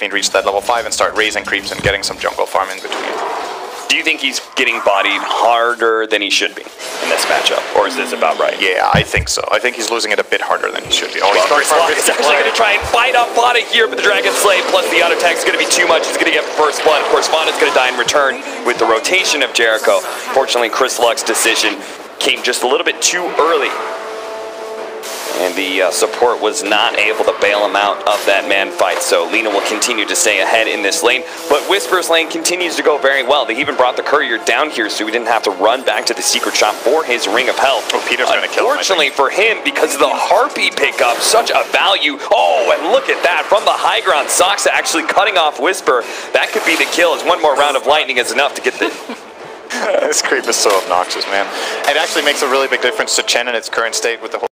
reach that level 5 and start raising creeps and getting some jungle farm in between. Do you think he's getting bodied harder than he should be in this matchup? Or is this about right? Yeah, I think so. I think he's losing it a bit harder than he should be. Oh, well, he's actually going to try and fight up Fada here, but the Dragon Slay plus the auto attack is going to be too much. He's going to get first blood. Of course, Fada's going to die in return with the rotation of Jericho. Fortunately, Chris Luck's decision came just a little bit too early. And the support was not able to bail him out of that man fight. So Lina will continue to stay ahead in this lane. But Whisper's lane continues to go very well. They even brought the courier down here so he didn't have to run back to the secret shop for his Ring of Health. Oh, Peter's going to kill him. Unfortunately for him, because of the Harpy pickup, such a value. Oh, and look at that. From the high ground, Soxa actually cutting off Whisper. That could be the kill, as one more round of lightning is enough to get the... This creep is so obnoxious, man. It actually makes a really big difference to Chen in its current state with the whole...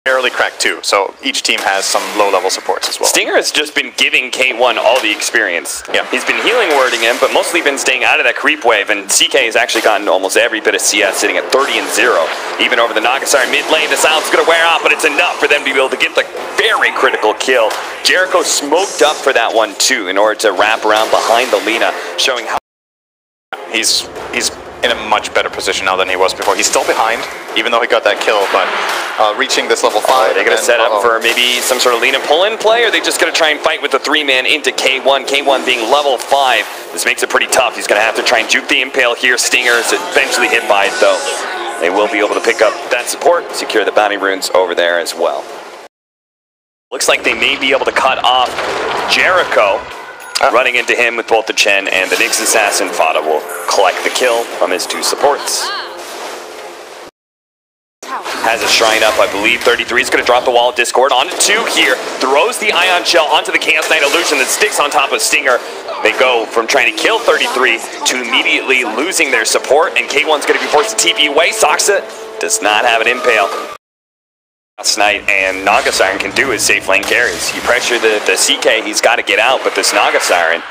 Barely cracked too, so each team has some low-level supports as well. Stinger has just been giving K1 all the experience. Yeah. He's been healing wording him, but mostly been staying out of that creep wave, and CK has actually gotten almost every bit of CS, sitting at 30 and 0. Even over the Nagasar mid lane, the silence is going to wear off, but it's enough for them to be able to get the very critical kill. Jericho smoked up for that one too, in order to wrap around behind the Lina, showing how... He's in a much better position now than he was before. He's still behind, even though he got that kill, but reaching this level 5... Are they going to set up for maybe some sort of Lina pull-in play, or are they just going to try and fight with the 3-man into K1? K1 being level 5. This makes it pretty tough. He's going to have to try and juke the Impale here. Stinger is eventually hit by it, though. They will be able to pick up that support, secure the bounty runes over there as well. Looks like they may be able to cut off Jericho. Running into him with both the Chen and the Nyx Assassin. Fada will collect the kill from his 2 supports. Has a shrine up, I believe. 33 is going to drop the wall of Discord onto 2 here. Throws the Ion Shell onto the Chaos Knight illusion that sticks on top of Stinger. They go from trying to kill 33 to immediately losing their support, and K1's going to be forced to TP away. Soxa does not have an Impale. Knight and Naga Siren can do his safe lane carries. You pressure the CK, he's got to get out, but this Naga Siren,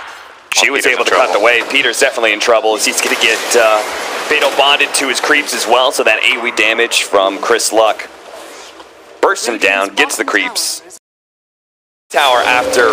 she was able to cut the wave. Peter's definitely in trouble as he's going to get Fatal bonded to his creeps as well, so that AoE damage from Chris Luck bursts him down, gets the creeps. Tower, after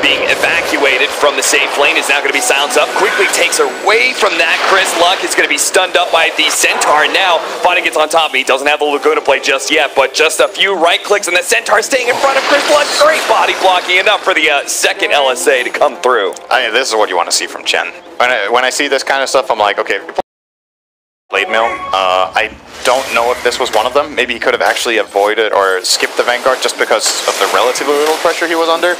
being evacuated from the safe lane, is now going to be silenced up. Quickly takes away from that. Chris Luck is going to be stunned up by the Centaur. Now, Fada gets on top of me. He doesn't have the Laguna play just yet, but just a few right clicks, and the Centaur staying in front of Chris Luck. Great body blocking, enough for the second LSA to come through. This is what you want to see from Chen. When I see this kind of stuff, I'm like, okay, Blade Mill. I don't know if this was one of them. Maybe he could have actually avoided or skipped the Vanguard just because of the relatively little pressure he was under.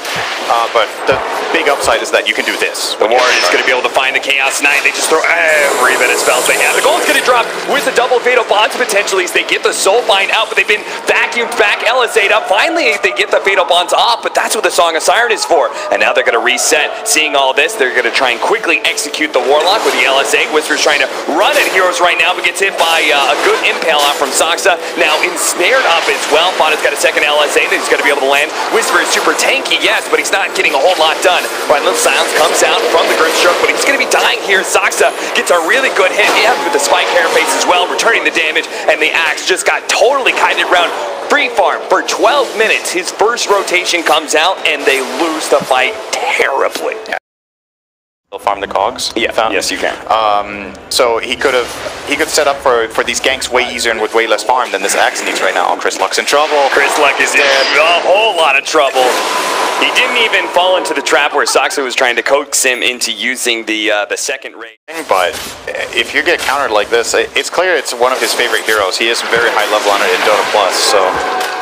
But the big upside is that you can do this. The Ward is going to be able to find the Chaos Knight. They just throw every bit of spells they have. The gold's going to drop with the double Fatal Bonds potentially as they get the Soulbind out, but they've been vacuumed back, LSA'd up. Finally, they get the Fatal Bonds off, but that's what the Song of Siren is for. And now they're going to reset. Seeing all this, they're going to try and quickly execute the Warlock with the LSA. Whisper's trying to run at Heroes right now, but gets hit by a good Impale out from Soxa. Now ensnared up as well. Fada's got a second LSA that he's going to be able to land. Whisper is super tanky, yes, but he's not getting a whole lot done. Right, little silence comes out from the Grimstroke, but he's going to be dying here. Soxa gets a really good hit with the Spike Carapace as well, returning the damage, and the Axe just got totally kited around. Free farm for 12 minutes. His first rotation comes out, and they lose the fight terribly. Yeah. They'll farm the cogs. Yeah, yes you can. So he could set up for these ganks way easier and with way less farm than this Axe needs right now. Chris Luck's in trouble. Chris Luck is in a whole lot of trouble. He didn't even fall into the trap where Soxa was trying to coax him into using the second raid. But if you get countered like this, it's clear it's one of his favorite heroes. He is very high level on it in Dota Plus, so...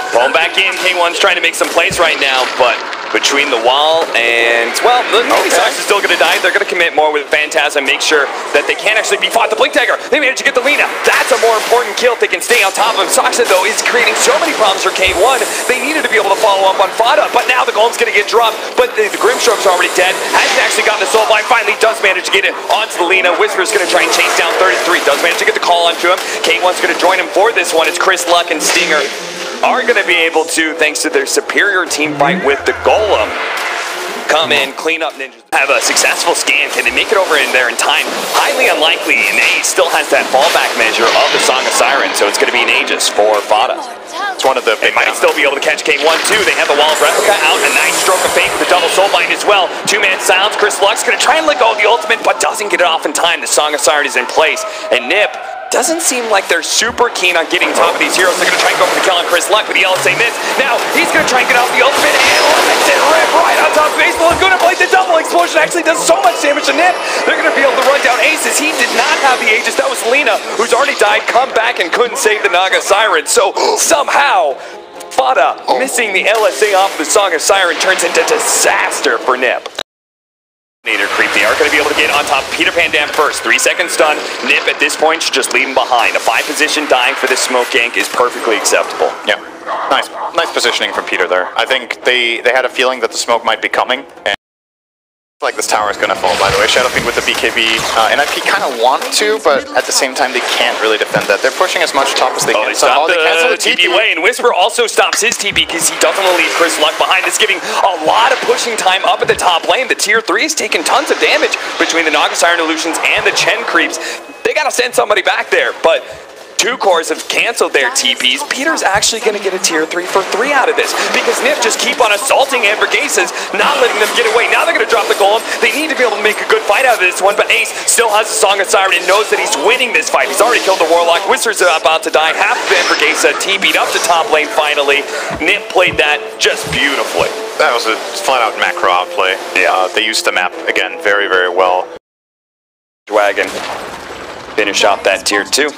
Pull him back in. K1's trying to make some plays right now, but between the wall and, well, maybe Soxa's still going to die. They're going to commit more with Phantasm, make sure that they can't actually be fought. The Blink Dagger, they managed to get the Lina. That's a more important kill if they can stay on top of him. Soxa, though, is creating so many problems for K1. They needed to be able to follow up on Fada, but now the Golem's going to get dropped. But the Grimstroke's already dead. Hasn't actually gotten the Soulbind. Finally does manage to get it onto the Lina. Whisper's going to try and chase down 33. Does manage to get the call onto him. K1's going to join him for this one. It's Chris Luck and Stinger are going to be able to, thanks to their superior team fight with the Golem, come in, clean up ninjas, have a successful scan. Can they make it over in there in time? Highly unlikely, and A still has that fallback measure of the Song of Siren, so it's going to be an Aegis for Fada. It's one of the They might still be able to catch K1 too. They have the Wall of Replica out, a nice stroke of fate for the double soul bind as well. Two-man silence. Chris Luck's going to try and let go of the ultimate, but doesn't get it off in time. The Song of Siren is in place, and Nip doesn't seem like they're super keen on getting top of these heroes. They're going to try and go for the kill on Chris Luck, but the LSA miss. Now, he's going to try and get off the ultimate, and limits it. Rip right on top of baseball. Going to play the double explosion. Actually does so much damage to Nip. They're going to be able to run down Aces. He did not have the Aegis. That was Lena, who's already died, come back and couldn't save the Naga Siren. So, somehow, Fada missing the LSA off the Song of Siren turns into disaster for Nip. Creep. They are going to be able to get on top. Peter Pan Dam first. 3 seconds stun. Nip at this point should just leave him behind. A 5 position dying for this smoke gank is perfectly acceptable. Yeah. Nice positioning from Peter there. I think they had a feeling that the smoke might be coming. And like this tower is going to fall, by the way. Shadowfiend with the BKB. NIP kind of want to, but at the same time, they can't really defend that. They're pushing as much top as they can. They stop the TP away, and Whisper also stops his TP because he doesn't want to leave Chris Luck behind. It's giving a lot of pushing time up at the top lane. The tier 3 is taking tons of damage between the Naga Siren Illusions and the Chen creeps. They got to send somebody back there, but 2 cores have canceled their TPs. Peter's actually going to get a tier 3 for 3 out of this because Nip just keep on assaulting Anvorgesas, not letting them get away. Now they're going to drop the golem. They need to be able to make a good fight out of this one, but Ace still has a Song of Siren and knows that he's winning this fight. He's already killed the Warlock. Whisper's about to die. Half of Anvorgesa TP'd up to top lane finally. Nip played that just beautifully. That was a flat-out macro outplay. Yeah. They used the map, again, very, very well. Dragon finish out that tier 2.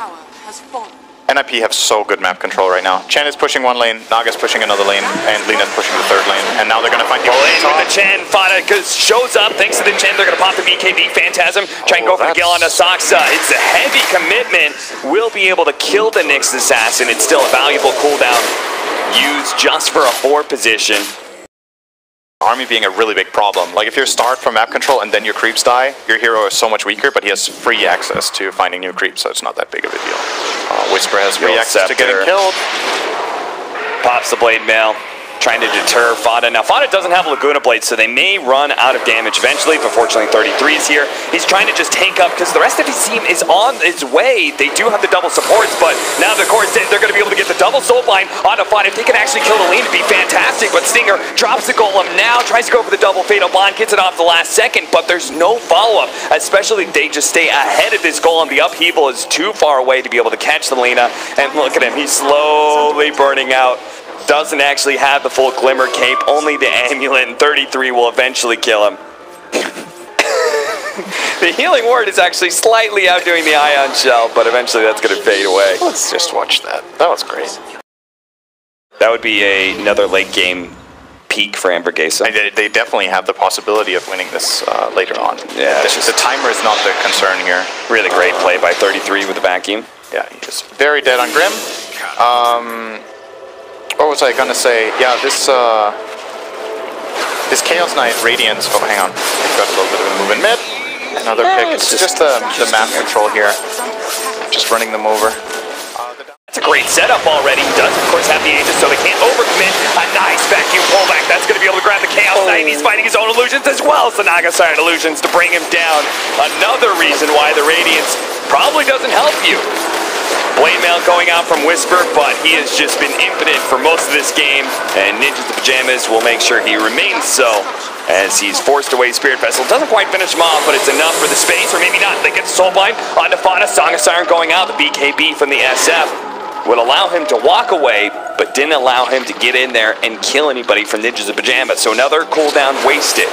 NIP have so good map control right now. Chen is pushing one lane, Naga's pushing another lane, and Lena's pushing the 3rd lane. And now they're going to find people in with the Chen. Fada shows up thanks to the Chen. They're going to pop the BKB Phantasm. Try and go for the kill on Asaxa. It's a heavy commitment. Will be able to kill the Nyx Assassin. It's still a valuable cooldown used just for a 4 position. Army being a really big problem. Like if you're start from map control and then your creeps die, your hero is so much weaker, but he has free access to finding new creeps, so it's not that big of a deal. Whisper has free access to getting killed. Pops the blade mail, trying to deter Fada. Now Fada doesn't have Laguna Blade, so they may run out of damage eventually, but fortunately 33 is here. He's trying to just tank up because the rest of his team is on its way. They do have the double supports, but now the core is dead. They're going to be able to get the double soul bind onto Fada. If they can actually kill the lane, it'd be fantastic, but Stinger drops the golem now, tries to go for the double fatal bond, gets it off the last second, but there's no follow-up, especially if they just stay ahead of this golem. The upheaval is too far away to be able to catch the Lena, and look at him, he's slowly burning out. Doesn't actually have the full Glimmer cape, only the amulet, and 33 will eventually kill him. The healing ward is actually slightly outdoing the Ion Shell, but eventually that's going to fade away. Let's just watch that. That was great. That would be another late game peak for Anvorgesa. They definitely have the possibility of winning this later on. Yeah, the timer is not the concern here. Really great play by 33 with the vacuum. Yeah, he's very dead on Grim. What was I gonna say? Yeah, this Chaos Knight Radiance. Oh, hang on. Got a little bit of a move in mid. Another pick. It's just the map control here. Just running them over. That's a great setup already. He does, of course, have the Aegis, so they can't overcommit. A nice vacuum pullback. That's going to be able to grab the Chaos Knight. He's fighting his own illusions as well as the Naga Siren illusions to bring him down. Another reason why the Radiance probably doesn't help you. Blade mail going out from Whisper, but he has just been impotent for most of this game, and Ninjas the Pajamas will make sure he remains so as he's forced away Spirit Vessel. Doesn't quite finish him off, but it's enough for the space, or maybe not. They get the Soulbind onto Fada. Song of Siren going out. The BKB from the SF would allow him to walk away, but didn't allow him to get in there and kill anybody from Ninjas of Pajamas. So another cooldown wasted.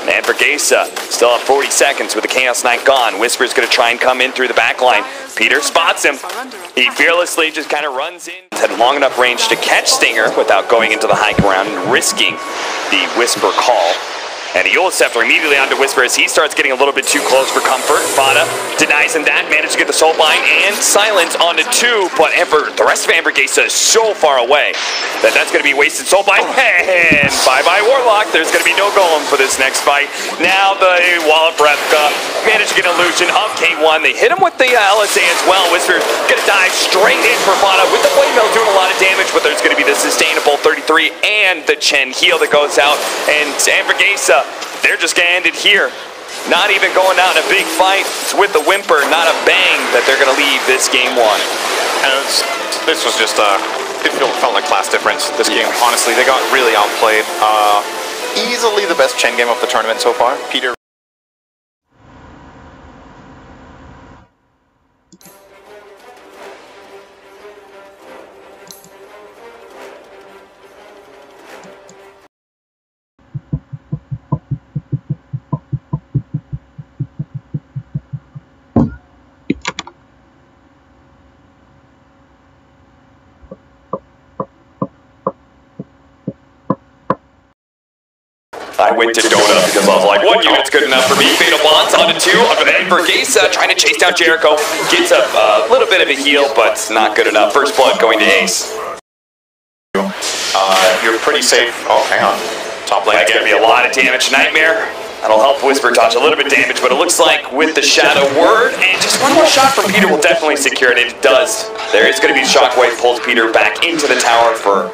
And Anvorgesa still have 40 seconds with the Chaos Knight gone. Whisper's going to try and come in through the back line. Peter spots him. He fearlessly just kind of runs in. Had long enough range to catch Stinger without going into the high ground and risking the Whisper call. And the Eula Scepter immediately onto Whisper as he starts getting a little bit too close for comfort. Fada denies him that, managed to get the Soulbind and Silence onto 2, but the rest of Anvorgesa is so far away that that's going to be wasted Soulbind. And bye-bye Warlock. There's going to be no golem for this next fight. Now the Wall of Brethka managed to get an illusion of K1. They hit him with the LSA as well. Whisper's going to dive straight in for Fada with the Blade Mail doing a lot of damage, but there's going to be the sustainable 33 and the Chen heal that goes out. And Anvorgesa, they're just going to end it here. Not even going out in a big fight. It's with the whimper, not a bang, that they're going to leave this game 1. And this was just it felt like class difference this game. Honestly, they got really outplayed. Easily easily the best Chen game of the tournament so far. Peter. I went to Dota because I was like, one unit's good enough for me. Fatal Bonds onto 2, onto Anvorgesa, trying to chase down Jericho. Gets a little bit of a heal, but not good enough. First blood going to Ace. You're pretty safe. Oh, hang on. Top lane. That's going to be a lot of damage. Nightmare. That'll help Whisper touch a little bit damage, but it looks like with the Shadow Word, and just one more shot from Peter will definitely secure it. It does. There is going to be Shockwave, pulls Peter back into the tower for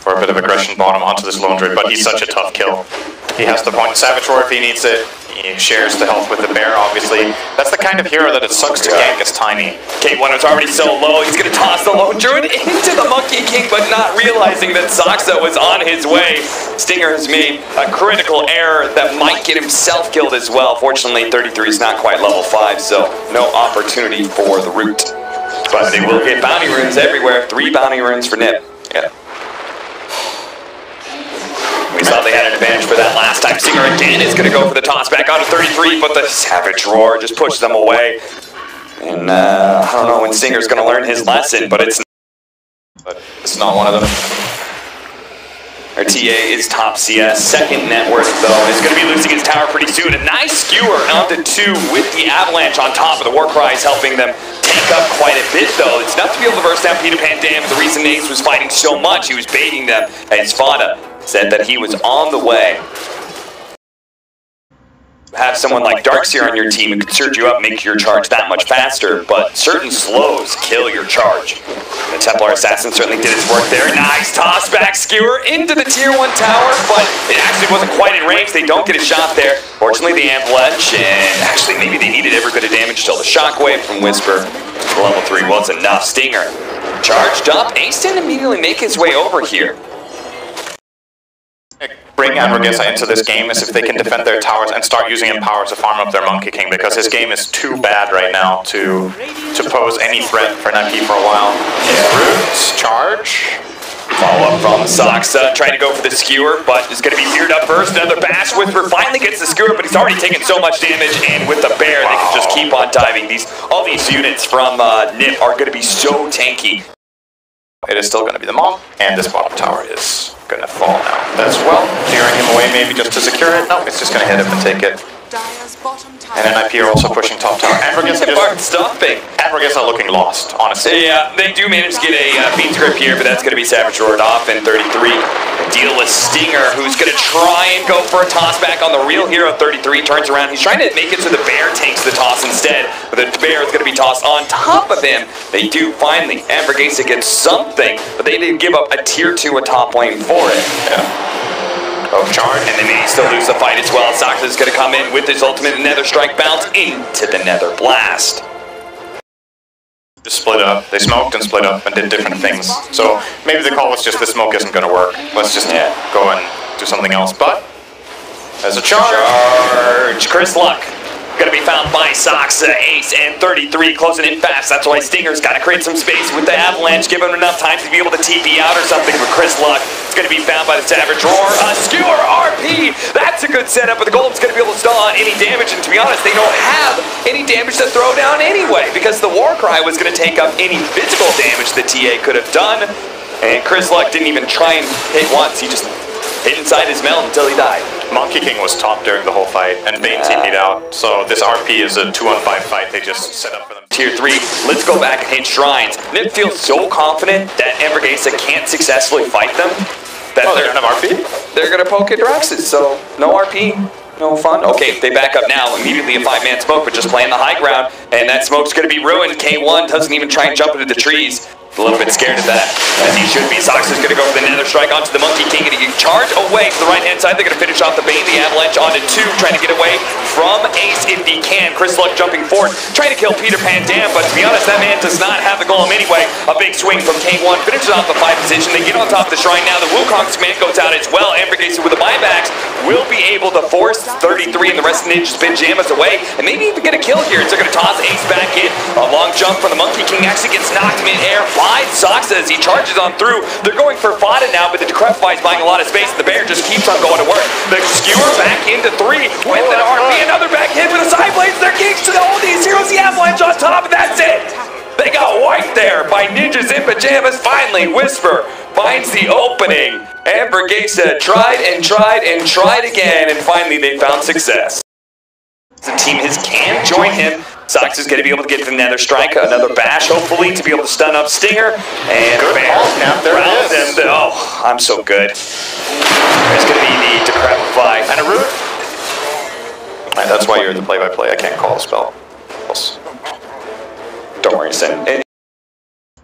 a bit of aggression bottom onto this Lone Druid, but he's such a tough kill. He has the point Savage Roar if he needs it. He shares the health with the bear, obviously. That's the kind of hero that it sucks to gank as tiny. K1 is already so low, he's going to toss the Lone Druid into the Monkey King, but not realizing that Saksa was on his way. Stinger has made a critical error that might get himself killed as well. Fortunately, 33 is not quite level 5, so no opportunity for the root. But they will get bounty runes everywhere. 3 bounty runes for Nip. Yeah. We saw they had an advantage for that last time. Stinger again is going to go for the toss back onto 33, but the Savage Roar just pushes them away. And I don't know when Stinger's going to learn his lesson, but it's not one of them. Our TA is top CS. Second net worth, though, is going to be losing his tower pretty soon. A nice skewer onto 2 with the Avalanche on top of the Warcry is helping them take up quite a bit, though. It's enough to be able to burst down Peter Pan Dam. The reason Ace was fighting so much, he was baiting them, and Spada said that he was on the way. Have someone like Darkseer on your team who can surge you up, make your charge that much faster, but certain slows kill your charge. The Templar Assassin certainly did his work there. Nice toss back skewer into the tier 1 tower, but it actually wasn't quite in range. They don't get a shot there. Fortunately, the Avalanche, and actually maybe they needed every bit of damage till the Shockwave from Whisper. Level 3 was enough. Stinger charged up. Ace didn't immediately make his way over here. Bring Anvorgesa into this game as if they can defend their towers and start using Empower to farm up their Monkey King, because his game is too bad right now to pose any threat for NP for a while. Roots, charge. Follow up from Saksa, trying to go for the skewer, but is going to be geared up first. Another Bash. Whisper finally gets the skewer, but he's already taken so much damage, and with the bear, they can just keep on diving. All these units from Nip are going to be so tanky. It is still going to be the Maw, and this bottom tower is going to fall now as well. Clearing him away maybe just to secure it. No, it's just going to hit him and take it. And NIP are also pushing top tower. Anvorgesa just stopping. Anvorgesa looking lost, honestly. Yeah, they do manage to get a Fiend's Grip here, but that's going to be Savage Roared off in 33. Deal with Stinger, who's going to try and go for a toss back on the real hero. 33 turns around. He's trying to make it so the bear takes the toss instead, but the bear is going to be tossed on top of him. They do finally. Anvorgesa gets something, but they didn't give up a tier 2 a top lane for it. Yeah. Oh, charge, and they may still lose the fight as well. Saksa is going to come in with his ultimate Nether Strike bounce into the Nether Blast. Just split up. They smoked and split up and did different things. So maybe the call was just the smoke isn't going to work. Let's just go and do something else. But there's a charge. Chris Luck going to be found by Saksa, Ace, and 33 closing in fast. That's why Stinger's got to create some space with the Avalanche, give him enough time to be able to TP out or something. But Chris Luck is going to be found by the Savage Roar. A skewer RP. That's a good setup, but the Golem's going to be able to stall on any damage. And to be honest, they don't have any damage to throw down anyway, because the Warcry was going to take up any physical damage that TA could have done. And Chris Luck didn't even try and hit once. He just hit inside his melt until he died. Monkey King was top during the whole fight, and Bane TP'd out, so this RP is a 2-on-5 fight they just set up for them. Tier 3, let's go back and hit Shrines. Nip feels so confident that Anvorgesa can't successfully fight them. That they don't have RP? They're going to poke at Draxus, so no RP, no fun. Okay, they back up now, immediately a 5-man smoke, but just playing the high ground, and that smoke's going to be ruined. K1 doesn't even try and jump into the trees. A little bit scared of that, as he should be. Sox is going to go for the Nether Strike onto the Monkey King, and he can charge away to the right-hand side. They're going to finish off the Bane, the Avalanche onto 2, trying to get away from Ace if he can. Chris Luck jumping forward, trying to kill Peter Pan Dam, but to be honest, that man does not have the golem anyway. A big swing from K1, finishes off the 5 position. They get on top of the shrine now. The Wukong's man goes out as well. Anvorgesa with the buybacks will be able to force 33 and the rest of Ninja's pajamas away, and maybe even get a kill here. They're going to toss Ace back in. A long jump from the Monkey King actually gets knocked mid-air by Sox as he charges on through. They're going for Fada now, but the Decrepify is buying a lot of space, and the Bear just keeps on going to work. The Skewer back into 3 with an RP, another back hit with the side blades. They're geeks to all these heroes. The Avalanche on top, and that's it. They got wiped there by Ninjas in Pajamas. Finally, Whisper finds the opening. Anvorgesa tried and tried and tried again, and finally they found success. The team his can join him. Sox is going to be able to get the Nether Strike, another bash hopefully to be able to stun up Stinger, and Bear rounds him. Oh, I'm so good. There's going to be the Decrepify and a root. And that's why you're the play-by-play. I can't call a spell. Don't worry, Sin.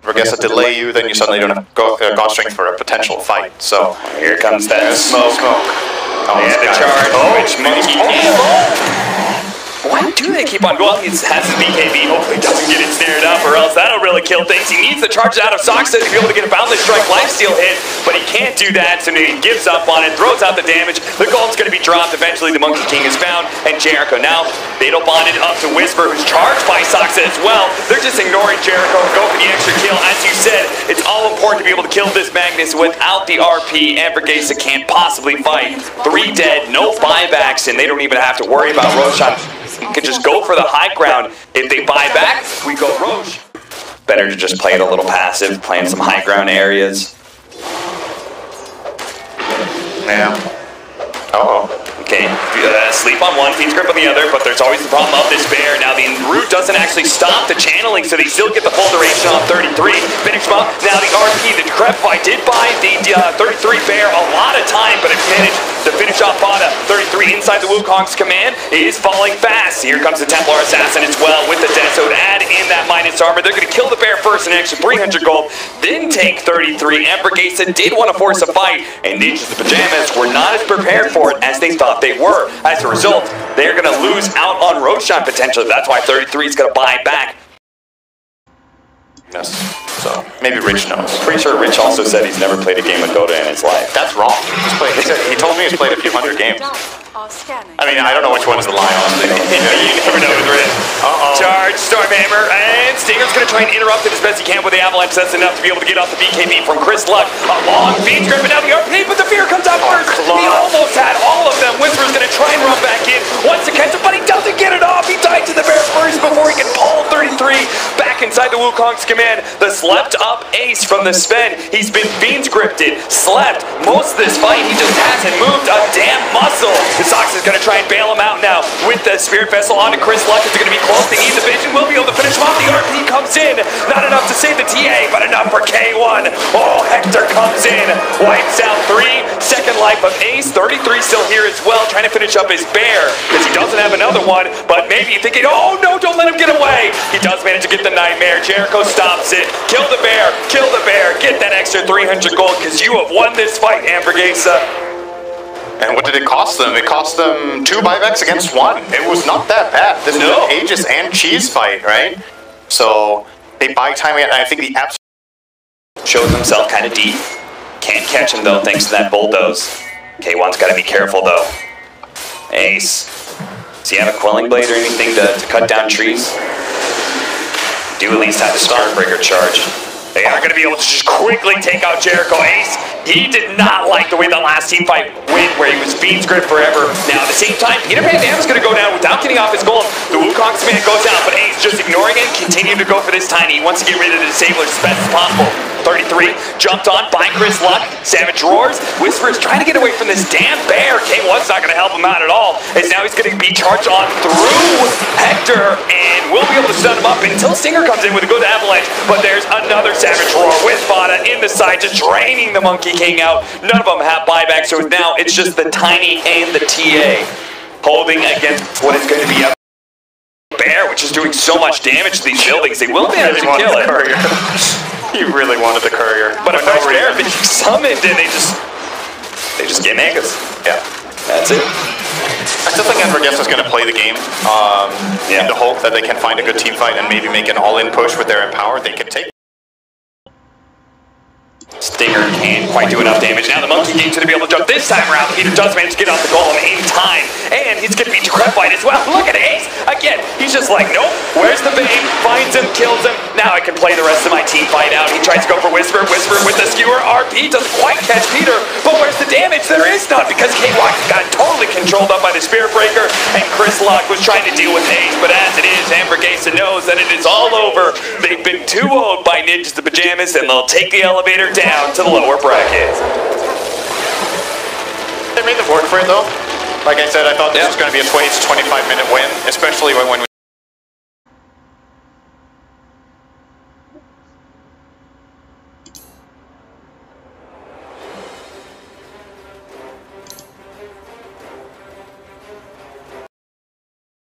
Anvorgesa delay you, then you suddenly don't have God Strength for a potential fight. So here comes that smoke. Oh, and the charge, which Monkey King. Why do they keep on going? He has his BKB, hopefully doesn't get it snared up, or else that'll really kill things. He needs the charge out of Soxa to be able to get a Boundless Strike lifesteal hit, but he can't do that, so he gives up on it, throws out the damage. The gold's going to be dropped. Eventually, the Monkey King is found, and Jericho now, Fatal bonded up to Whisper, who's charged by Soxa as well. They're just ignoring Jericho, go for the extra kill. As you said, it's all important to be able to kill this Magnus without the RP. Anvorgesa can't possibly fight. 3 dead, no buybacks, and they don't even have to worry about Roshan. You can just go for the high ground. If they buy back, we go Roche. Better to just play it a little passive, playing some high ground areas. Yeah. Uh-oh. Okay, sleep on one, Fiend's Grip on the other, but there's always the problem of this Bear. Now the root doesn't actually stop the channeling, so they still get the full duration on 33. Finish him up. Now the RP, the Decrepify did buy the 33 Bear a lot of time, but it managed to finish off Fada. 33 inside the Wukong's command is falling fast. Here comes the Templar Assassin as well with the Deso to add in that minus armor. They're going to kill the Bear first, an extra 300 gold, then take 33. Anvorgesa did want to force a fight, and Ninjas the Pajamas were not as prepared for it as they thought they were. As a result, they're going to lose out on Roshan potentially. That's why 33 is going to buy back. Yes. So maybe Rich knows. Pretty sure Rich also said he's never played a game of Dota in his life. That's wrong. He told me he's played a few hundred games. I mean, I don't know which one is the lie, honestly. You never know with Rich. Charge, Stormhammer, and Stinger's going to try and interrupt it as best he can with the Avalanche. That's enough to be able to get off the BKB from Chris Luck. A long Fiend's Grip, and now the RP, but the Fear comes out first. He almost had all of them. Whisper's going to try and run back in once again, but he doesn't get it off. He died to the Bear first before he can pull 33 back inside the Wukong's command. The slept up Ace from the Sven. He's been Fiend's Gripped, slept most of this fight. He just hasn't moved a damn muscle. The Sox is going to try and bail him out now with the Spirit Vessel onto Chris Luck. It's going to be close. They need the vision. Will be able to finish him off. The RP comes in. Not enough to save the TA, but enough for K1. Oh, Hector comes in. Wipes out 3. Second life of Ace. 33 still here as well, trying to finish up his Bear because he doesn't have another one. But maybe thinking, oh no, don't let him get away. He does manage to get the Nightmare. Jericho stops it. Kill the Bear. Kill the Bear. Get that extra 300 gold because you have won this fight, Anvorgesa. And what did it cost them? It cost them 2 buybacks against 1. It was not that bad. This is an Aegis and Cheese fight, right? So they buy time again. I think the absolute shows himself kind of deep. Can't catch him though, thanks to that bulldoze. K1's got to be careful though. Ace. Does he have a Quelling Blade or anything to cut down trees? Do at least have the Stormbreaker charge. They are going to be able to just quickly take out Jericho. Ace, he did not like the way the last team fight went, where he was Fiend's Grip forever. Now, at the same time, Peter Pan Dam is going to go down without getting off his golem. The Wukong's man goes out, but Ace just ignoring it, continuing to go for this tiny. He wants to get rid of the Disabler as best as possible. 33, jumped on by Chris Luck. Savage roars. Whisper is trying to get away from this damn Bear. K1's not going to help him out at all, as now he's going to be charged on through Hector, and we'll be able to stun him up until Stinger comes in with a good avalanche. But there's another Savage roar with Fada in the side, just draining the Monkey King out. None of them have buyback, so now it's just the Tiny and the TA holding against what is going to be a Bear, which is doing so much damage to these buildings. They will manage to kill it. You really wanted the courier. But a fresh pair being summoned, and they just get megas. Yeah. That's it. I still think Anvorgesa is going to play the game in the hope that they can find a good team fight and maybe make an all-in push with their empower. They can take. Stinger can't quite do enough damage. Now the Monkey Game's going to be able to jump this time around. Peter does manage to get off the golem in time, and he's going to be decrepit as well. Look at Ace! Again, he's just like, nope, where's the Bane? Finds him, kills him. Now I can play the rest of my team fight out. He tries to go for Whisper with the skewer. RP doesn't quite catch Peter, but where's the damage? There is none, because K-Walk got totally controlled up by the Spirit Breaker, and Chris Lock was trying to deal with Ace, but as it is, Anvorgesa knows that it is all over. They've been 2-0'd by Ninjas the Pajamas, and they'll take the elevator down to the lower bracket. They made the work for it though. Like I said, I thought this was going to be a 20 to 25 minute win, especially when we